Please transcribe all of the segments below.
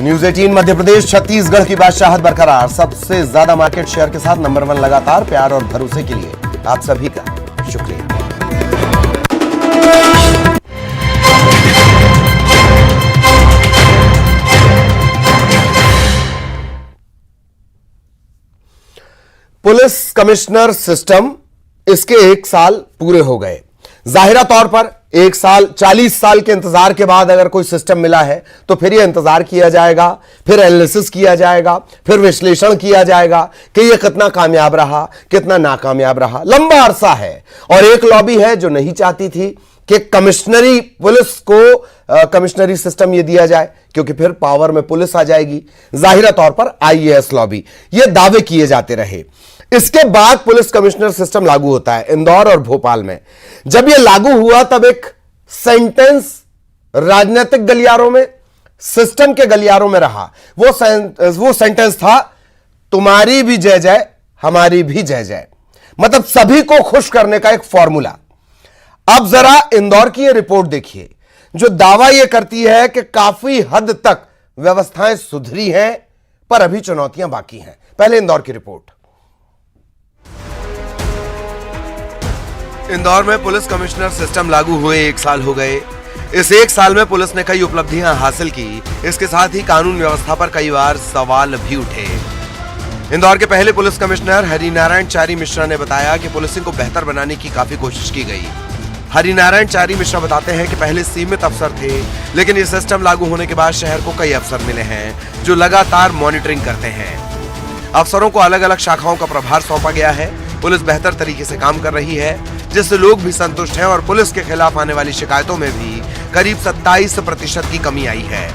News 18 Madhya Pradesh Chhattisgarh की बादशाहत बरकरार, सबसे ज्यादा मार्केट शेयर के साथ नंबर 1 लगातार। प्यार और भरोसे के लिए आप सभी का शुक्रिया। पुलिस कमिश्नर सिस्टम, इसके 1 साल पूरे हो गए। जाहिरा तौर पर 1 साल 40 साल के इंतजार के बाद अगर कोई सिस्टम मिला है तो फिर यह इंतजार किया जाएगा, फिर एनालिसिस किया जाएगा, फिर विश्लेषण किया जाएगा कि यह कितना कामयाब रहा, कितना नाकामयाब रहा। लंबा अरसा है और एक लॉबी है जो नहीं चाहती थी कि कमिश्नरी पुलिस को कमिश्नरी सिस्टम यह दिया जाए, क्योंकि फिर पावर में पुलिस आ जाएगी। जाहिरा तौर पर आईएएस लॉबी, यह दावे किए जाते रहे। इसके बाद पुलिस कमिश्नर सिस्टम लागू होता है इंदौर और भोपाल में। जब यह लागू हुआ तब एक सेंटेंस राजनीतिक गलियारों में, सिस्टम के गलियारों में रहा। वो सेंटेंस था, तुम्हारी भी जय जय हमारी भी जय जय। मतलब सभी को खुश करने का एक फॉर्मूला। अब जरा इंदौर की यह रिपोर्ट देखिए, जो दावा यह करती है कि काफी हद तक व्यवस्थाएं सुधरी हैं, पर अभी चुनौतियां बाकी हैं। पहले इंदौर की रिपोर्ट। इंदौर में पुलिस कमिश्नर सिस्टम लागू हुए 1 साल हो गए। इस 1 साल में पुलिस ने कई उपलब्धियां हासिल की। इसके साथ ही कानून व्यवस्था पर कई बार सवाल भी उठे। इंदौर के पहले पुलिस कमिश्नर हरिनारायण चारी मिश्रा ने बताया कि पुलिसिंग को बेहतर बनाने की काफी कोशिश की गई। हरिनारायण चारी मिश्रा बताते हैं कि पहले सीमित अफसर थे, लेकिन ये सिस्टम लागू होने के बाद शहर को कई अफसर मिले हैं जो लगातार मॉनिटरिंग करते हैं। अफसरों को अलग अलग शाखाओं का प्रभार सौंपा गया है। पुलिस बेहतर तरीके से काम कर रही है, जिससे लोग भी संतुष्ट हैं और पुलिस के खिलाफ आने वाली शिकायतों में भी करीब 27% की कमी आई है।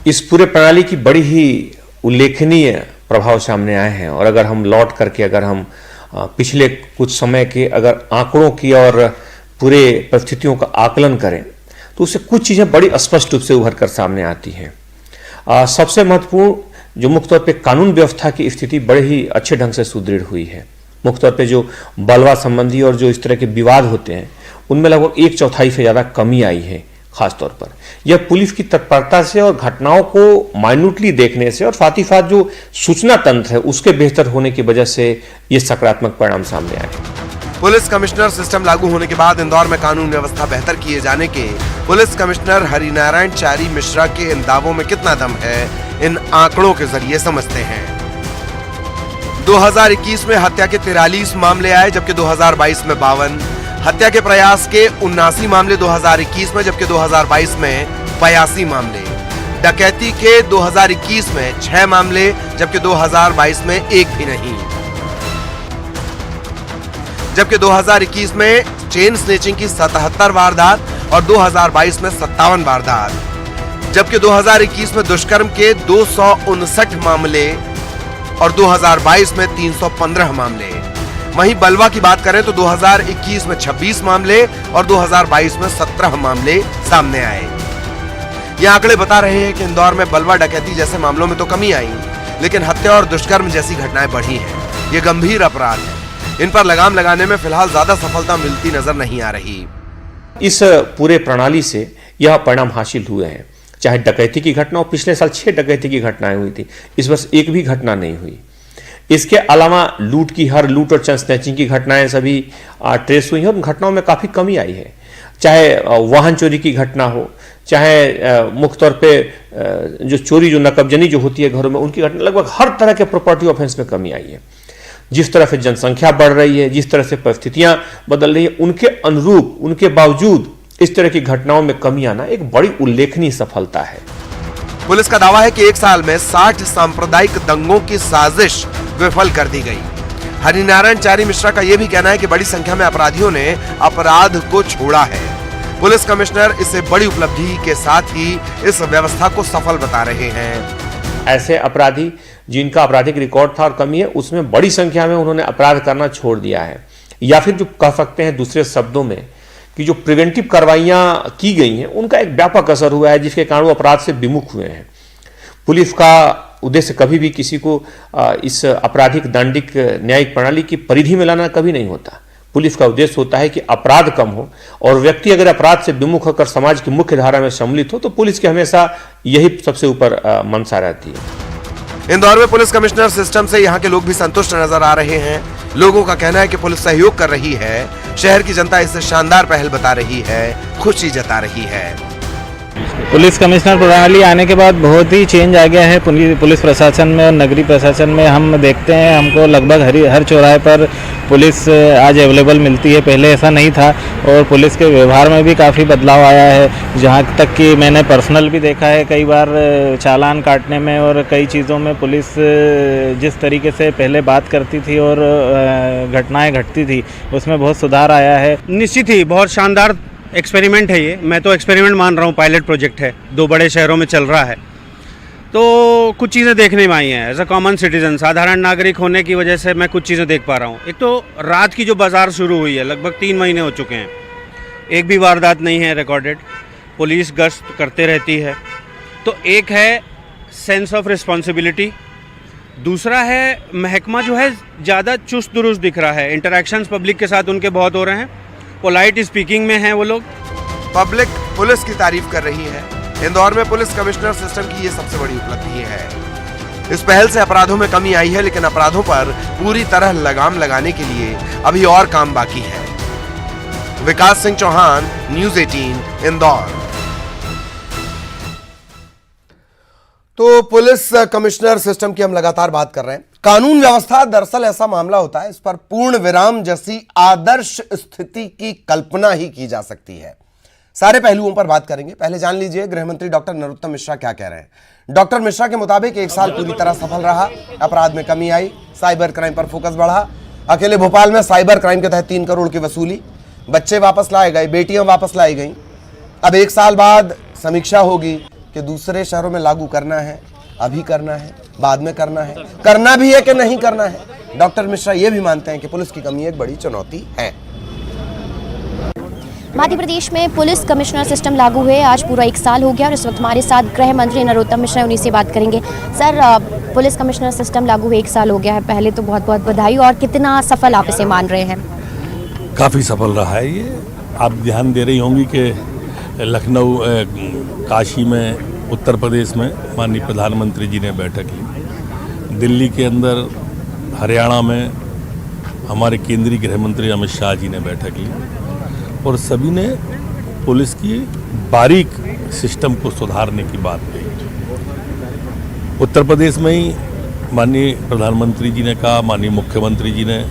इस पूरे प्रणाली की बड़ी ही उल्लेखनीय प्रभाव सामने आए हैं। और अगर हम लौट करके अगर हम पिछले कुछ समय के अगर आंकड़ों की और पूरे परिस्थितियों का आकलन करें तो उससे कुछ चीजें बड़ी स्पष्ट रूप से उभर कर सामने आती हैं। सबसे महत्वपूर्ण जो मुख्य तौर पे कानून व्यवस्था की स्थिति बड़े ही अच्छे ढंग से सुदृढ़ हुई है। मुख्य तौर पे जो बलवा संबंधी और जो इस तरह के विवाद होते हैं उनमें लगभग 1/4 से ज्यादा कमी आई है। खास तौर पर यह पुलिस की तत्परता से और घटनाओं को माइन्यूटली देखने से और साथ ही साथ जो सूचना तंत्र है उसके बेहतर होने की वजह से ये सकारात्मक परिणाम सामने आए। पुलिस कमिश्नर सिस्टम लागू होने के बाद इंदौर में कानून व्यवस्था बेहतर किए जाने के पुलिस कमिश्नर हरिनारायण चारी मिश्रा के इन दावों में कितना दम है, इन आंकड़ों के जरिए समझते हैं। 2021 में हत्या के 43 मामले आए, जबकि 2022 में 52। हत्या के प्रयास के 79 मामले 2021 में, जबकि 2022 में 82 मामले। डकैती के 2021 में 6 मामले, जबकि 2022 में 1 भी नहीं। जबकि 2021 में चेन स्नेचिंग की 77 वारदात और 2022 में 57 वारदात। जबकि 2021 में दुष्कर्म के 259 मामले और 2022 में 315 मामले। वहीं बलवा की बात करें तो 2021 में 26 मामले और 2022 में 17 मामले सामने आए। ये आंकड़े बता रहे हैं कि इंदौर में बलवा डकैती जैसे मामलों में तो कमी आई, लेकिन हत्या और दुष्कर्म जैसी घटनाएं बढ़ी हैं। ये गंभीर अपराध है, इन पर लगाम लगाने में फिलहाल ज्यादा सफलता मिलती नजर नहीं आ रही। इस पूरे प्रणाली से यह परिणाम हासिल हुए हैं। चाहे डकैती की घटना हो, पिछले साल 6 डकैती की घटनाएं हुई थी, इस वर्ष 1 भी घटना नहीं हुई। इसके अलावा हर लूट और चेन स्नैचिंग की घटनाएं सभी ट्रेस हुई हैं और उन घटनाओं में काफी कमी आई है। चाहे वाहन चोरी की घटना हो, चाहे मुख्य तौर पे जो चोरी जो नकबजनी जो होती है घरों में उनकी घटना, लगभग हर तरह के प्रॉपर्टी ऑफेंस में कमी आई है। जिस तरह से जनसंख्या बढ़ रही है, जिस तरह से परिस्थितियां बदल रही है, उनके अनुरूप उनके बावजूद इस तरह की घटनाओं में कमी आना एक बड़ी उल्लेखनीय सफलता है। पुलिस का दावा है कि 1 साल में 60 सांप्रदायिक दंगों की साजिश विफल कर दी गई। हरिनारायण चारी मिश्रा का यह भी कहना है कि बड़ी संख्या में अपराधियों ने अपराध को छोड़ा है। पुलिस कमिश्नर इसे बड़ी उपलब्धि के साथ ही इस व्यवस्था को सफल बता रहे हैं। ऐसे अपराधी जिनका आपराधिक रिकॉर्ड था और कमी है, उसमें बड़ी संख्या में उन्होंने अपराध करना छोड़ दिया है, या फिर जो कह सकते हैं दूसरे शब्दों में कि जो प्रिवेंटिव कार्रवाइयां की गई हैं उनका एक व्यापक असर हुआ है, जिसके कारण वो अपराध से विमुख हुए हैं। पुलिस का उद्देश्य कभी भी किसी को इस आपराधिक दंडिक न्यायिक प्रणाली की परिधि में लाना कभी नहीं होता। पुलिस का उद्देश्य होता है कि अपराध कम हो, और व्यक्ति अगर अपराध से विमुख होकर समाज की मुख्य धारा में सम्मिलित हो तो पुलिस की हमेशा यही सबसे ऊपर मंशा रहती है। इंदौर में पुलिस कमिश्नर सिस्टम से यहाँ के लोग भी संतुष्ट नजर आ रहे हैं। लोगों का कहना है कि पुलिस सहयोग कर रही है। शहर की जनता इसे शानदार पहल बता रही है, खुशी जता रही है। पुलिस कमिश्नर प्रणाली आने के बाद बहुत ही चेंज आ गया है पुलिस प्रशासन में और नगरीय प्रशासन में। हम देखते हैं हमको लगभग हर चौराहे पर पुलिस आज अवेलेबल मिलती है, पहले ऐसा नहीं था। और पुलिस के व्यवहार में भी काफ़ी बदलाव आया है, जहाँ तक कि मैंने पर्सनल भी देखा है कई बार चालान काटने में और कई चीज़ों में पुलिस जिस तरीके से पहले बात करती थी और घटनाएँ घटती थी उसमें बहुत सुधार आया है। निश्चित ही बहुत शानदार एक्सपेरिमेंट है ये। मैं तो एक्सपेरिमेंट मान रहा हूँ, पायलट प्रोजेक्ट है, 2 बड़े शहरों में चल रहा है। तो कुछ चीज़ें देखने में आई हैं। एज अ कॉमन सिटीजन, साधारण नागरिक होने की वजह से मैं कुछ चीज़ें देख पा रहा हूँ। एक तो रात की जो बाज़ार शुरू हुई है, लगभग 3 महीने हो चुके हैं, एक भी वारदात नहीं है रिकॉर्डेड। पुलिस गश्त करते रहती है। तो एक है सेंस ऑफ रिस्पॉन्सिबिलिटी, दूसरा है महकमा जो है ज़्यादा चुस्त दुरुस्त दिख रहा है। इंटरेक्शंस पब्लिक के साथ उनके बहुत हो रहे हैं, पोलाइट स्पीकिंग में हैं वो लोग। पब्लिक पुलिस की तारीफ कर रही है। इंदौर में पुलिस कमिश्नर सिस्टम की ये सबसे बड़ी उपलब्धि है। इस पहल से अपराधों में कमी आई है, लेकिन अपराधों पर पूरी तरह लगाम लगाने के लिए अभी और काम बाकी है। विकास सिंह चौहान, न्यूज़ 18, इंदौर। तो पुलिस कमिश्नर सिस्टम की हम लगातार बात कर रहे हैं। कानून व्यवस्था दरअसल ऐसा मामला होता है, इस पर पूर्ण विराम जैसी आदर्श स्थिति की कल्पना ही की जा सकती है। सारे पहलुओं पर बात करेंगे। पहले जान लीजिए गृह मंत्री डॉक्टर नरोत्तम मिश्रा क्या कह रहे हैं। डॉक्टर मिश्रा के मुताबिक 1 साल पूरी तरह सफल रहा, अपराध में कमी आई, साइबर क्राइम पर फोकस बढ़ा। अकेले भोपाल में साइबर क्राइम के तहत 3 करोड़ की वसूली, बच्चे वापस लाए गए, बेटियां वापस लाई गई। अब 1 साल बाद समीक्षा होगी कि दूसरे शहरों में लागू करना है, अभी करना है, बाद में करना है, करना भी है कि नहीं करना है। डॉक्टर मिश्रा ये भी मानते हैं कि पुलिस की कमी एक बड़ी चुनौती है। मध्य प्रदेश में पुलिस कमिश्नर सिस्टम लागू हुए आज पूरा 1 साल हो गया और इस वक्त हमारे साथ गृह मंत्री नरोत्तम मिश्रा, उन्हीं से बात करेंगे। सर, पुलिस कमिश्नर सिस्टम लागू हुए 1 साल हो गया है, पहले तो बहुत बहुत बधाई। और कितना सफल आप इसे मान रहे हैं? काफ़ी सफल रहा है ये। आप ध्यान दे रही होंगी कि लखनऊ, काशी में, उत्तर प्रदेश में माननीय प्रधानमंत्री जी ने बैठक ली। दिल्ली के अंदर, हरियाणा में हमारे केंद्रीय गृह मंत्री अमित शाह जी ने बैठक ली और सभी ने पुलिस की बारीक सिस्टम को सुधारने की बात कही। उत्तर प्रदेश में ही माननीय प्रधानमंत्री जी ने कहा, माननीय मुख्यमंत्री जी ने,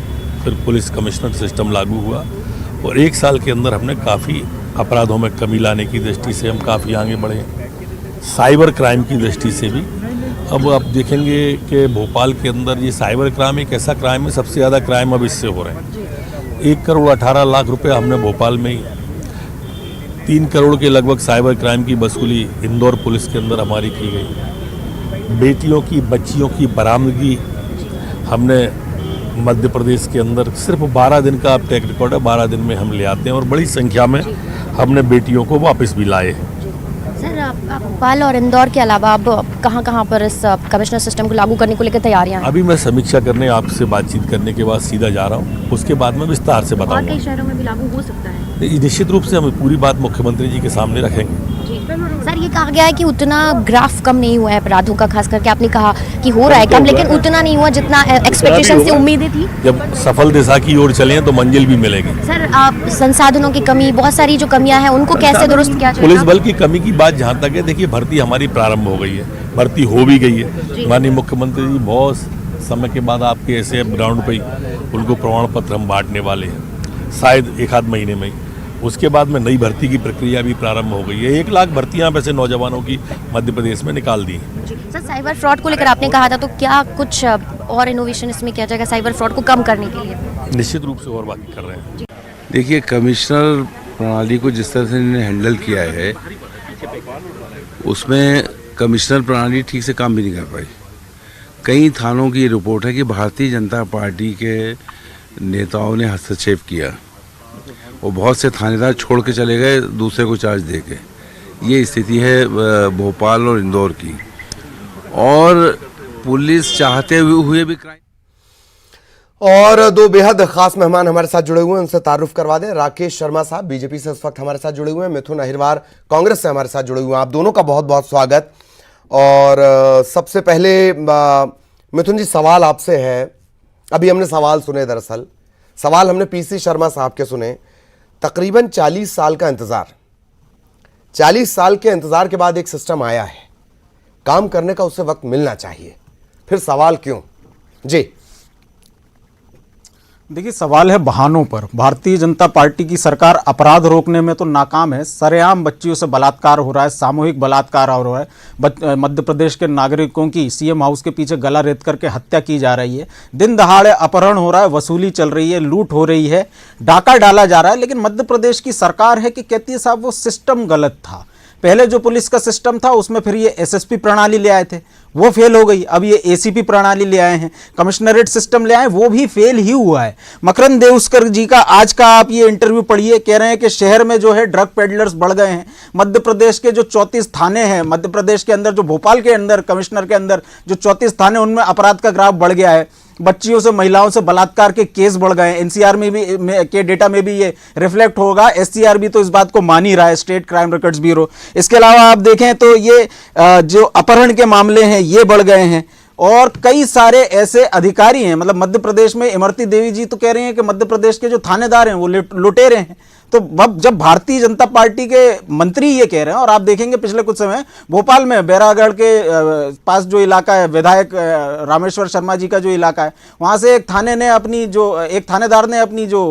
फिर पुलिस कमिश्नर सिस्टम लागू हुआ और 1 साल के अंदर हमने काफ़ी अपराधों में कमी लाने की दृष्टि से हम काफ़ी आगे बढ़े। साइबर क्राइम की दृष्टि से भी अब आप देखेंगे कि भोपाल के अंदर ये साइबर क्राइम एक ऐसा क्राइम है, सबसे ज़्यादा क्राइम अब इससे हो रहे हैं। 1 करोड़ 18 लाख रुपए हमने भोपाल में ही, 3 करोड़ के लगभग साइबर क्राइम की वसूली इंदौर पुलिस के अंदर हमारी की गई। बेटियों की, बच्चियों की बरामदगी हमने मध्य प्रदेश के अंदर सिर्फ 12 दिन का अब ट्रैक रिकॉर्ड है, 12 दिन में हम ले आते हैं और बड़ी संख्या में हमने बेटियों को वापस भी लाए। सर, आप भोपाल और इंदौर के अलावा अब कहाँ पर इस कमिश्नर सिस्टम को लागू करने को लेकर तैयारियां हैं? अभी मैं समीक्षा करने, आपसे बातचीत करने के बाद सीधा जा रहा हूँ, उसके बाद में विस्तार से बताऊंगा। और कई शहरों में भी लागू हो सकता है? निश्चित रूप से हम पूरी बात मुख्यमंत्री जी के सामने रखेंगे। सर, ये कहा गया है कि उतना ग्राफ कम नहीं हुआ है अपराधों का, खास करके आपने कहा कि हो रहा है कम, लेकिन उतना नहीं हुआ जितना एक्सपेक्टेशन से उम्मीदें थी। जब सफल दिशा की ओर चले तो मंजिल भी मिलेगी। सर, आप संसाधनों की कमी, बहुत सारी जो कमियां हैं उनको कैसे दुरुस्त किया जाए? पुलिस बल की कमी की बात जहाँ तक है, देखिए भर्ती हमारी प्रारंभ हो गई है, भर्ती हो भी गई है। माननीय मुख्यमंत्री जी बहुत समय के बाद आपके ऐसे ग्राउंड पे उनको प्रमाण पत्र हम बांटने वाले हैं, शायद 1 आध महीने में ही। उसके बाद में नई भर्ती की प्रक्रिया भी प्रारंभ हो गई है। 1 लाख भर्तियां वैसे नौजवानों की मध्य प्रदेश में निकाल दी। सर, साइबर फ्रॉड को लेकर आपने कहा था, तो क्या कुछ और इनोवेशन इसमें किया जाएगा साइबर फ्रॉड को कम करने के लिए? निश्चित रूप से और बाकी कर रहे हैं। देखिए, कमिश्नर प्रणाली को जिस तरह से इन्होंने हैंडल किया है, उसमें कमिश्नर प्रणाली ठीक से काम भी नहीं कर पाई। कई थानों की रिपोर्ट है कि भारतीय जनता पार्टी के नेताओं ने हस्तक्षेप किया और बहुत से थानेदार छोड़ के चले गए दूसरे को चार्ज दे के। ये स्थिति है भोपाल और इंदौर की। और पुलिस चाहते हुए भी क्राइम, और दो बेहद खास मेहमान हमारे साथ जुड़े हुए हैं, उनसे तारुफ करवा दें। राकेश शर्मा साहब बीजेपी से इस वक्त हमारे साथ जुड़े हुए हैं, मिथुन अहिरवार कांग्रेस से हमारे साथ जुड़े हुए हैं। आप दोनों का बहुत बहुत स्वागत। और सबसे पहले मिथुन जी, सवाल आपसे है। अभी हमने सवाल सुने, दरअसल सवाल हमने पीसी शर्मा साहब के सुने। तकरीबन 40 साल का इंतजार, 40 साल के इंतजार के बाद एक सिस्टम आया है, काम करने का उसे वक्त मिलना चाहिए, फिर सवाल क्यों? जी देखिए, सवाल है बहानों पर। भारतीय जनता पार्टी की सरकार अपराध रोकने में तो नाकाम है। सरेआम बच्चियों से बलात्कार हो रहा है, सामूहिक बलात्कार हो रहा है। मध्य प्रदेश के नागरिकों की सीएम हाउस के पीछे गला रेत करके हत्या की जा रही है। दिन दहाड़े अपहरण हो रहा है, वसूली चल रही है, लूट हो रही है, डाका डाला जा रहा है। लेकिन मध्य प्रदेश की सरकार है कि कहती है साहब वो सिस्टम गलत था। पहले जो पुलिस का सिस्टम था उसमें फिर ये एसएसपी प्रणाली ले आए थे, वो फेल हो गई। अब ये एसीपी प्रणाली ले आए हैं, कमिश्नरेट सिस्टम ले आए, वो भी फेल ही हुआ है। मकरंद देउस्कर जी का आज का आप ये इंटरव्यू पढ़िए, कह रहे हैं कि शहर में जो है ड्रग पेडलर्स बढ़ गए हैं। मध्य प्रदेश के जो 34 थाने हैं, मध्य प्रदेश के अंदर जो भोपाल के अंदर कमिश्नर के अंदर जो 34 थाने, उनमें अपराध का ग्राफ बढ़ गया है। बच्चियों से, महिलाओं से बलात्कार के केस बढ़ गए। एनसीआर में भी के डेटा में भी ये रिफ्लेक्ट होगा। एससीआर भी तो इस बात को मान ही रहा है, स्टेट क्राइम रिकॉर्ड्स ब्यूरो। इसके अलावा आप देखें तो ये जो अपहरण के मामले हैं ये बढ़ गए हैं। और कई सारे ऐसे अधिकारी हैं, मतलब मध्य प्रदेश में इमरती देवी जी तो कह रही हैं कि मध्य प्रदेश के जो थानेदार हैं वो लुटेरे हैं। तो अब जब भारतीय जनता पार्टी के मंत्री ये कह रहे हैं, और आप देखेंगे पिछले कुछ समय भोपाल में बैरागढ़ के पास जो इलाका है, विधायक रामेश्वर शर्मा जी का जो इलाका है, वहां से एक थानेदार ने अपनी जो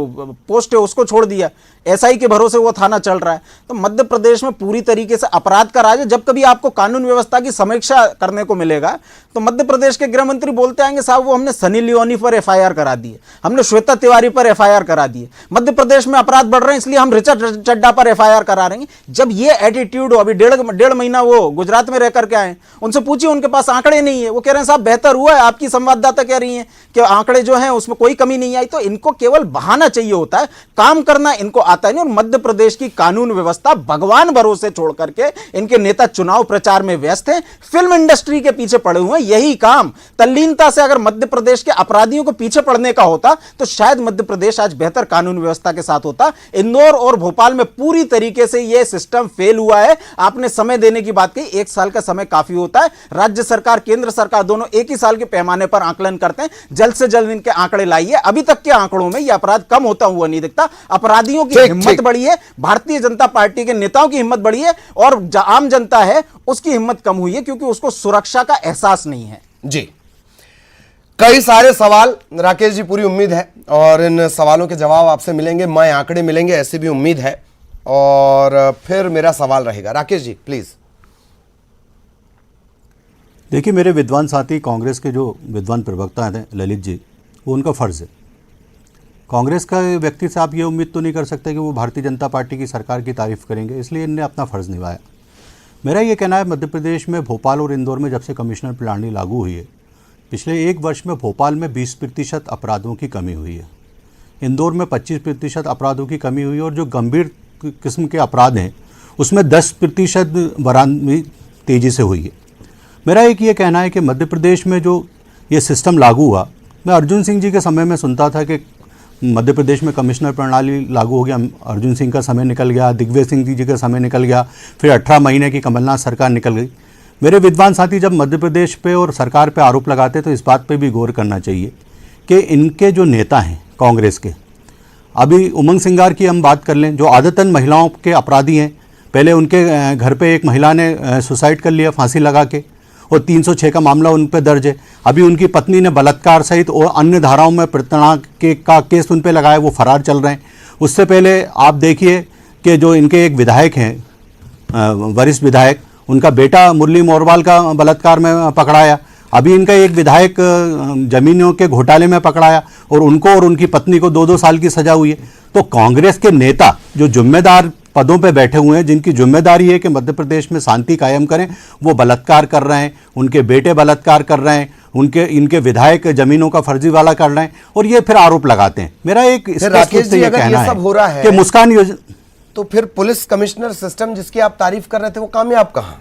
पोस्ट है उसको छोड़ दिया। एसआई के भरोसे वो थाना चल रहा है। तो मध्य प्रदेश में पूरी तरीके से अपराध का राज है। जब कभी आपको कानून व्यवस्था की समीक्षा करने को मिलेगा तो मध्य प्रदेश के गृह मंत्री बोलते आएंगे साहब वो हमने सनी लियोनी पर एफआईआर करा दी है, हमने श्वेता तिवारी पर एफआईआर करा दी है, मध्य प्रदेश में अपराध बढ़ रहे हैं इसलिए हम ऋचा चड्ढा पर एफआईआर करा रहे हैं। जब ये एटीट्यूड हो, अभी डेढ़ महीना वो गुजरात में रह करके आए, उनसे पूछिए, उनके पास आंकड़े नहीं है। वो कह रहे हैं साहब बेहतर हुआ है, आपकी संवाददाता कह रही है कि आंकड़े जो हैं उसमें कोई कमी नहीं आई। तो इनको केवल बहाना चाहिए होता है, काम करना इनको आता नहीं। और मध्य प्रदेश की कानून व्यवस्था भगवान भरोसे छोड़ करके इनके नेता चुनाव प्रचार में व्यस्त हैं, फिल्म इंडस्ट्री के पीछे पड़े हुए हैं। यही काम तल्लीनता से अगर मध्य प्रदेश के अपराधियों को पीछे पड़ने का होता तो शायद मध्य प्रदेश आज बेहतर कानून व्यवस्था के साथ होता। इंदौर और भोपाल में पूरी तरीके से यह सिस्टम फेल हुआ है। आपने समय देने की बात कही, 1 साल का समय काफी होता है। राज्य सरकार, केंद्र सरकार दोनों एक ही साल के पैमाने पर आकलन करते हैं। जल्द से जल्द इनके आंकड़े लाइए। अभी तक के आंकड़ों में यह अपराध कम होता हुआ नहीं दिखता। अपराधियों की हिम्मत बढ़ी है, भारतीय जनता पार्टी के नेताओं की हिम्मत बढ़ी है, और आम जनता है उसकी हिम्मत कम हुई है क्योंकि उसको सुरक्षा का एहसास नहीं है। जी, कई सारे सवाल राकेश जी, पूरी उम्मीद है और इन सवालों के जवाब आपसे मिलेंगे, मैं आंकड़े मिलेंगे, ऐसी भी उम्मीद है। और फिर मेरा सवाल रहेगा, राकेश जी प्लीज। देखिए, मेरे विद्वान साथी कांग्रेस के जो विद्वान प्रवक्ता हैं ललित जी, वो उनका फर्ज है। कांग्रेस का व्यक्ति से आप ये उम्मीद तो नहीं कर सकते कि वो भारतीय जनता पार्टी की सरकार की तारीफ करेंगे, इसलिए इनने अपना फ़र्ज़ निभाया। मेरा ये कहना है, मध्य प्रदेश में भोपाल और इंदौर में जब से कमिश्नर प्रणाली लागू हुई है, पिछले 1 वर्ष में भोपाल में 20% अपराधों की कमी हुई है, इंदौर में 25% अपराधों की कमी हुई है, और जो गंभीर किस्म के अपराध हैं उसमें 10% बरामदगी तेज़ी से हुई है। मेरा एक ये कहना है कि मध्य प्रदेश में जो ये सिस्टम लागू हुआ, मैं अर्जुन सिंह जी के समय में सुनता था कि मध्य प्रदेश में कमिश्नर प्रणाली लागू हो गया, अर्जुन सिंह का समय निकल गया, दिग्विजय सिंह जी का समय निकल गया, फिर 18 महीने की कमलनाथ सरकार निकल गई। मेरे विद्वान साथी जब मध्य प्रदेश पे और सरकार पे आरोप लगाते तो इस बात पे भी गौर करना चाहिए कि इनके जो नेता हैं कांग्रेस के, अभी उमंग सिंगार की हम बात कर लें, जो आदतन महिलाओं के अपराधी हैं। पहले उनके घर पे एक महिला ने सुसाइड कर लिया फांसी लगा के, और 306 का मामला उन पर दर्ज है। अभी उनकी पत्नी ने बलात्कार सहित और अन्य धाराओं में प्रताड़ना का केस उन पर लगाया, वो फरार चल रहे हैं। उससे पहले आप देखिए कि जो इनके एक विधायक हैं, वरिष्ठ विधायक, उनका बेटा मुरली मोरवाल का बलात्कार में पकड़ाया। अभी इनका एक विधायक जमीनों के घोटाले में पकड़ाया, और उनको और उनकी पत्नी को 2-2 साल की सजा हुई है। तो कांग्रेस के नेता जो जिम्मेदार पदों पे बैठे हुए हैं, जिनकी जिम्मेदारी है कि मध्य प्रदेश में शांति कायम करें, वो बलात्कार कर रहे हैं, उनके बेटे बलात्कार कर रहे हैं, इनके विधायक जमीनों का फर्जीवाड़ा कर रहे हैं, और ये फिर आरोप लगाते हैं। मेरा एक राकेश जी, अगर ये सब हो रहा है कि मुस्कान योजना, तो फिर पुलिस कमिश्नर सिस्टम जिसकी आप तारीफ कर रहे थे वो कामयाब कहां?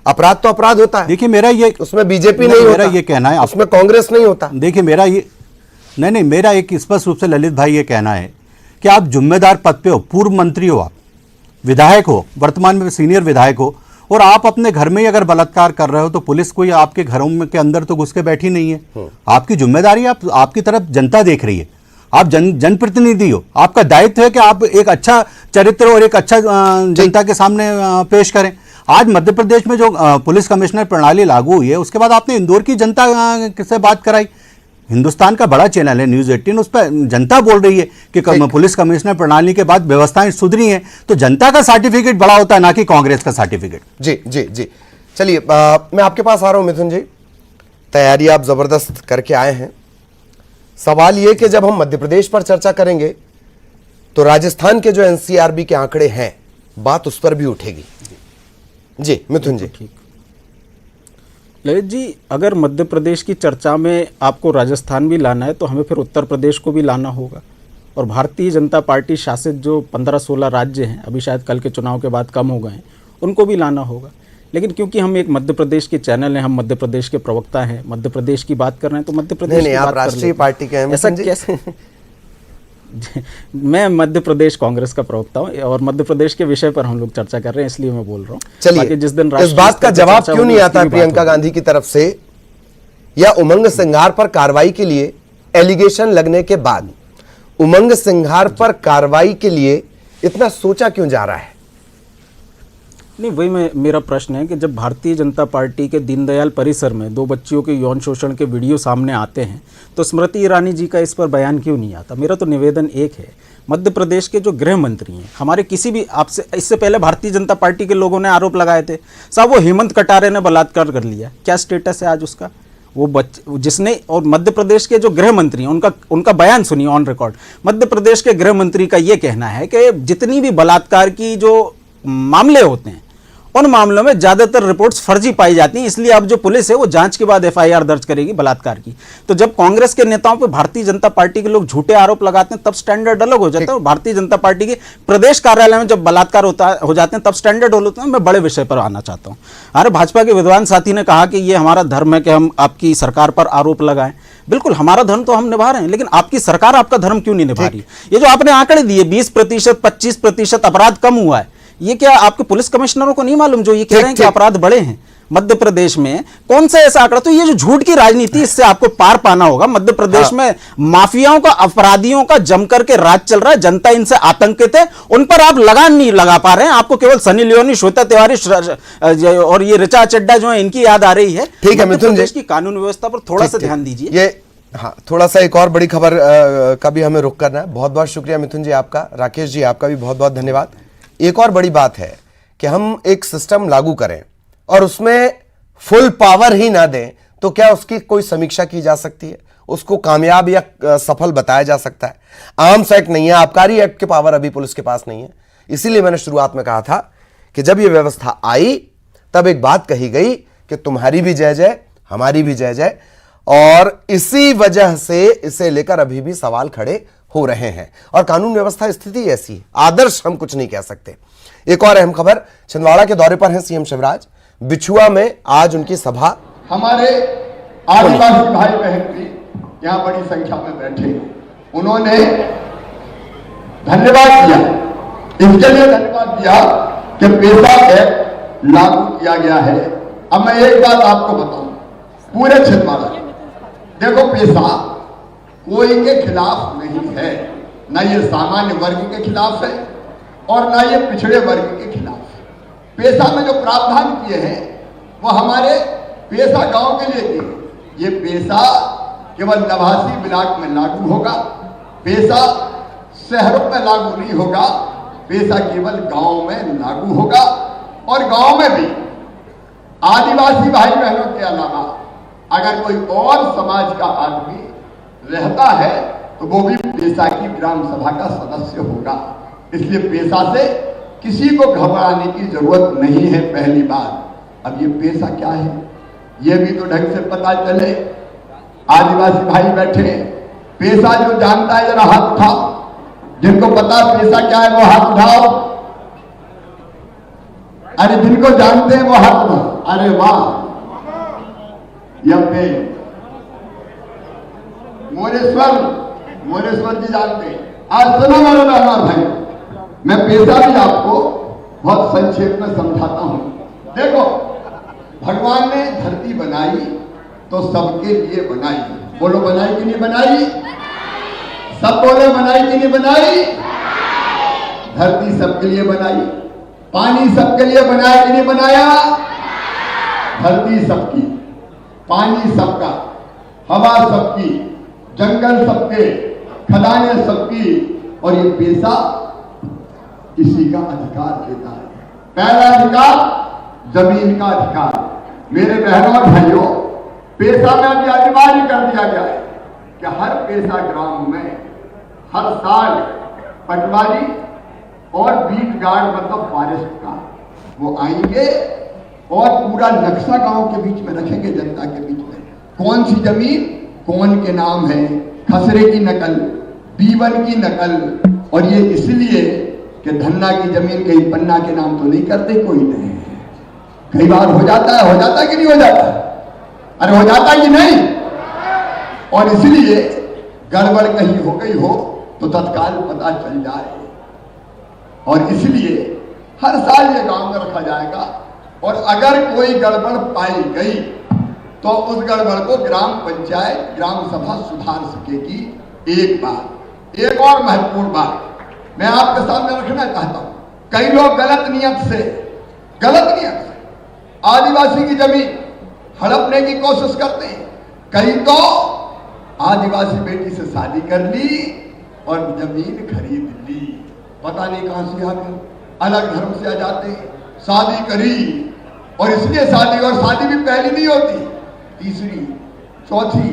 अपराध तो अपराध होता है। देखिए, मेरा ये उसमें बीजेपी नहीं होता, मेरा ये कहना है, उसमें कांग्रेस नहीं होता। देखिए, नहीं, मेरा एक स्पष्ट रूप से ललित भाई ये कहना है कि आप जिम्मेदार पद पे हो, पूर्व मंत्री हो, आप विधायक हो, वर्तमान में सीनियर विधायक हो, और आप अपने घर में ही अगर बलात्कार कर रहे हो तो पुलिस कोई आपके घरों में के अंदर तो घुस के बैठी नहीं है। आपकी जिम्मेदारी, आपकी तरफ जनता देख रही है, आप जनप्रतिनिधि हो, आपका दायित्व है कि आप एक अच्छा चरित्र और एक अच्छा जनता के सामने पेश करें। आज मध्य प्रदेश में जो पुलिस कमिश्नर प्रणाली लागू हुई है, उसके बाद आपने इंदौर की जनता से बात कराई। हिंदुस्तान का बड़ा चैनल है न्यूज़ 18, उस पर जनता बोल रही है कि पुलिस कमिश्नर प्रणाली के बाद व्यवस्थाएं सुधरी हैं। तो जनता का सर्टिफिकेट बड़ा होता है, ना कि कांग्रेस का सर्टिफिकेट। जी जी जी, चलिए मैं आपके पास आ रहा हूं मिथुन जी। तैयारी आप जबरदस्त करके आए हैं। सवाल ये कि जब हम मध्य प्रदेश पर चर्चा करेंगे तो राजस्थान के जो एनसीआरबी के आंकड़े हैं, बात उस पर भी उठेगी। जी मिथुन जी। ठीक ललित जी, अगर मध्य प्रदेश की चर्चा में आपको राजस्थान भी लाना है तो हमें फिर उत्तर प्रदेश को भी लाना होगा, और भारतीय जनता पार्टी शासित जो 15-16 राज्य हैं, अभी शायद कल के चुनाव के बाद कम हो गए हैं, उनको भी लाना होगा। लेकिन क्योंकि हम एक मध्य प्रदेश के चैनल हैं, हम मध्य प्रदेश के प्रवक्ता हैं, मध्य प्रदेश की बात कर रहे हैं, तो मध्य प्रदेश नहीं, आप राष्ट्रीय पार्टी के हैं। ऐसा कैसे? मैं मध्य प्रदेश कांग्रेस का प्रवक्ता हूं और मध्य प्रदेश के विषय पर हम लोग चर्चा कर रहे हैं, इसलिए मैं बोल रहा हूं। चलिए, जिस दिन इस बात का जवाब क्यों नहीं आता प्रियंका गांधी की तरफ से, या उमंग सिंघार पर कार्रवाई के लिए एलिगेशन लगने के बाद उमंग सिंघार पर कार्रवाई के लिए इतना सोचा क्यों जा रहा है? नहीं, वही मेरा प्रश्न है कि जब भारतीय जनता पार्टी के दीनदयाल परिसर में 2 बच्चियों के यौन शोषण के वीडियो सामने आते हैं तो स्मृति ईरानी जी का इस पर बयान क्यों नहीं आता? मेरा तो निवेदन एक है, मध्य प्रदेश के जो गृह मंत्री हैं, हमारे किसी भी, आपसे इससे पहले भारतीय जनता पार्टी के लोगों ने आरोप लगाए थे साहब वो हेमंत कटारे ने बलात्कार कर लिया, क्या स्टेटस है आज उसका? वो जिसने, और मध्य प्रदेश के जो गृह मंत्री हैं उनका बयान सुनिए ऑन रिकॉर्ड। मध्य प्रदेश के गृह मंत्री का ये कहना है कि जितनी भी बलात्कार की जो मामले होते हैं उन मामलों में ज्यादातर रिपोर्ट्स फर्जी पाई जाती हैं, इसलिए अब जो पुलिस है वो जांच के बाद एफआईआर दर्ज करेगी बलात्कार की। तो जब कांग्रेस के नेताओं पे भारतीय जनता पार्टी के लोग झूठे आरोप लगाते हैं तब स्टैंडर्ड अलग हो जाता है, और भारतीय जनता पार्टी के प्रदेश कार्यालय में जब बलात्कार हो जाते हैं तब स्टैंडर्ड होता है। मैं बड़े विषय पर आना चाहता हूँ। हमारे भाजपा के विद्वान साथी ने कहा कि ये हमारा धर्म है कि हम आपकी सरकार पर आरोप लगाएं। बिल्कुल, हमारा धर्म तो हम निभा रहे हैं, लेकिन आपकी सरकार आपका धर्म क्यों नहीं निभा रही? ये जो आपने आंकड़े दिए 20%, 25% अपराध कम हुआ है, ये क्या आपके पुलिस कमिश्नरों को नहीं मालूम जो ये कह रहे हैं कि अपराध बढ़े हैं मध्य प्रदेश में? कौन सा ऐसा आंकड़ा? तो ये जो झूठ की राजनीति, इससे आपको पार पाना होगा। मध्य प्रदेश में माफियाओं का, अपराधियों का जमकर के राज चल रहा है, जनता इनसे आतंकित है, उन पर आप लगाम नहीं लगा पा रहे हैं। आपको केवल सनी लियोनी, श्वेता तिवारी और ये ऋचा चड्डा जो है इनकी याद आ रही है। ठीक है मिथुन जी, की कानून व्यवस्था पर थोड़ा सा ध्यान दीजिए। ये हाँ, थोड़ा सा एक और बड़ी खबर का भी हमें रुख करना है। बहुत बहुत शुक्रिया मिथुन जी आपका। राकेश जी आपका भी बहुत बहुत धन्यवाद। एक और बड़ी बात है कि हम एक सिस्टम लागू करें और उसमें फुल पावर ही ना दें तो क्या उसकी कोई समीक्षा की जा सकती है? उसको कामयाब या सफल बताया जा सकता है? आर्म्स एक्ट नहीं है, आबकारी एक्ट के पावर अभी पुलिस के पास नहीं है। इसीलिए मैंने शुरुआत में कहा था कि जब यह व्यवस्था आई तब एक बात कही गई कि तुम्हारी भी जय जय, हमारी भी जय जय, और इसी वजह से इसे लेकर अभी भी सवाल खड़े हो रहे हैं। और कानून व्यवस्था स्थिति ऐसी है, आदर्श हम कुछ नहीं कह सकते। एक और अहम खबर, छिंदवाड़ा के दौरे पर हैं सीएम शिवराज। बिछुआ में आज उनकी सभा। हमारे आदिवासी भाई बहन भी यहाँ बड़ी संख्या में बैठे, उन्होंने धन्यवाद दिया, इसके लिए धन्यवाद दिया कि पेशा एक्ट लागू किया गया है। अब मैं एक बात आपको बताऊं, पूरे छिंदवाड़ा देखो, पेशा कोई के खिलाफ नहीं है, ना ये सामान्य वर्ग के खिलाफ है और ना ये पिछड़े वर्ग के खिलाफ है। पेशा में जो प्रावधान किए हैं वो हमारे पेशा गांव के लिए किए। ये पेशा केवल नवासी ब्लॉक में लागू होगा, पेशा शहरों में लागू नहीं होगा, पेशा केवल गांव में लागू होगा। और गांव में भी आदिवासी भाई बहनों के अलावा अगर कोई और समाज का आदमी रहता है तो वो भी पेशा की ग्राम सभा का सदस्य होगा। इसलिए पेशा से किसी को घबराने की जरूरत नहीं है। पहली बात, अब ये पेशा क्या है ये भी तो ढंग से पता चले। आदिवासी भाई बैठे, पेशा जो जानता है जरा हाथ उठाओ, जिनको पता पेशा क्या है वो हाथ उठाओ। अरे जिनको जानते हैं वो हाथ उठाओ। अरे वाह, मोरेश्वर जी जानते हैं। आज सुनो मेरे मेहमान भाई, मैं पेशा भी आपको बहुत संक्षेप में समझाता हूं। देखो, भगवान ने धरती बनाई तो सबके लिए बनाई। बोलो, बनाई कि नहीं बनाई? सब बोले, बनाई कि नहीं बनाई? धरती सबके लिए बनाई, पानी सबके लिए बनाया कि नहीं बनाया? धरती सबकी, पानी सबका, हवा सबकी, जंगल सबके, खदानें सबकी, और ये पेशा किसी का अधिकार देता है। पहला अधिकार जमीन का अधिकार। मेरे बहनों और भाइयों, पेशा में अभी अनिवार्य कर दिया गया है कि हर पेशा ग्राम में हर साल पटवारी और बीट गार्ड, मतलब फॉरेस्ट का, वो आएंगे और पूरा नक्शा गांव के बीच में रखेंगे, जनता के बीच में। कौन सी जमीन कौन के नाम है, खसरे की नकल, B1 की नकल। और ये इसलिए कि धन्ना की जमीन कहीं पन्ना के नाम तो नहीं करते कोई नहीं। कई बार हो जाता है कि नहीं हो जाता? अरे हो जाता है कि नहीं? और इसलिए गड़बड़ कहीं हो गई हो तो तत्काल पता चल जाए, और इसलिए हर साल ये गांव में रखा जाएगा। और अगर कोई गड़बड़ पाई गई तो उस गड़बड़ को ग्राम पंचायत, ग्राम सभा सुधार सकेगी। एक बात, एक और महत्वपूर्ण बात मैं आपके सामने रखना चाहता हूं। कई लोग गलत नियत से आदिवासी की जमीन हड़पने की कोशिश करते हैं। कई तो आदिवासी बेटी से शादी कर ली और जमीन खरीद ली, पता नहीं कहां से आ गए, अलग धर्म से आ जाते हैं, शादी करी, और इसलिए शादी भी पहली नहीं होती, तीसरी, चौथी,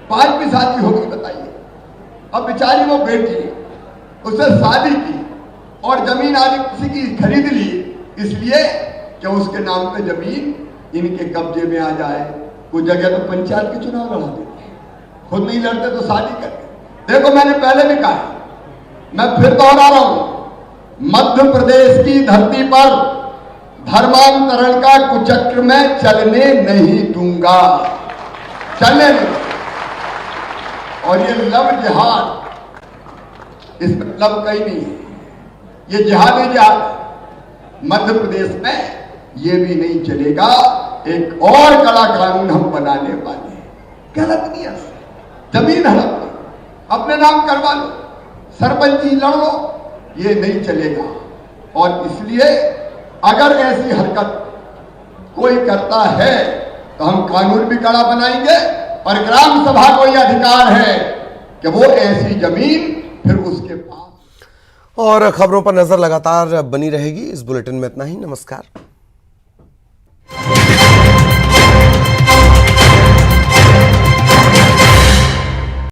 पांचवी शादी होगी। बताइए, अब बेचारी वो बेटी, उससे शादी की और जमीन आदिवासी की खरीद ली, इसलिए कि उसके नाम पे जमीन इनके कब्जे में आ जाए। कुछ जगह तो पंचायत के चुनाव लड़ा देते हैं, खुद नहीं लड़ते तो शादी करते। देखो, मैंने पहले भी कहा, मैं फिर दोहरा रहा हूं, मध्य प्रदेश की धरती पर धर्मांतरण का कुचक्र में चलने नहीं दूंगा, चलने नहीं। और ये लव जिहाद, इसमें लव कहीं नहीं है, ये जिहाद ही जिहाद है। मध्य प्रदेश में ये भी नहीं चलेगा। एक और कड़ा कानून हम बनाने वाले हैं, गलत नियत से जमीन हड़प अपने नाम करवा लो, सरपंची लड़ लो, ये नहीं चलेगा। और इसलिए अगर ऐसी हरकत कोई करता है तो हम कानून भी कड़ा बनाएंगे, और ग्राम सभा को यह अधिकार है कि वो ऐसी जमीन फिर उसके पास। और खबरों पर नजर लगातार बनी रहेगी। इस बुलेटिन में इतना ही। नमस्कार।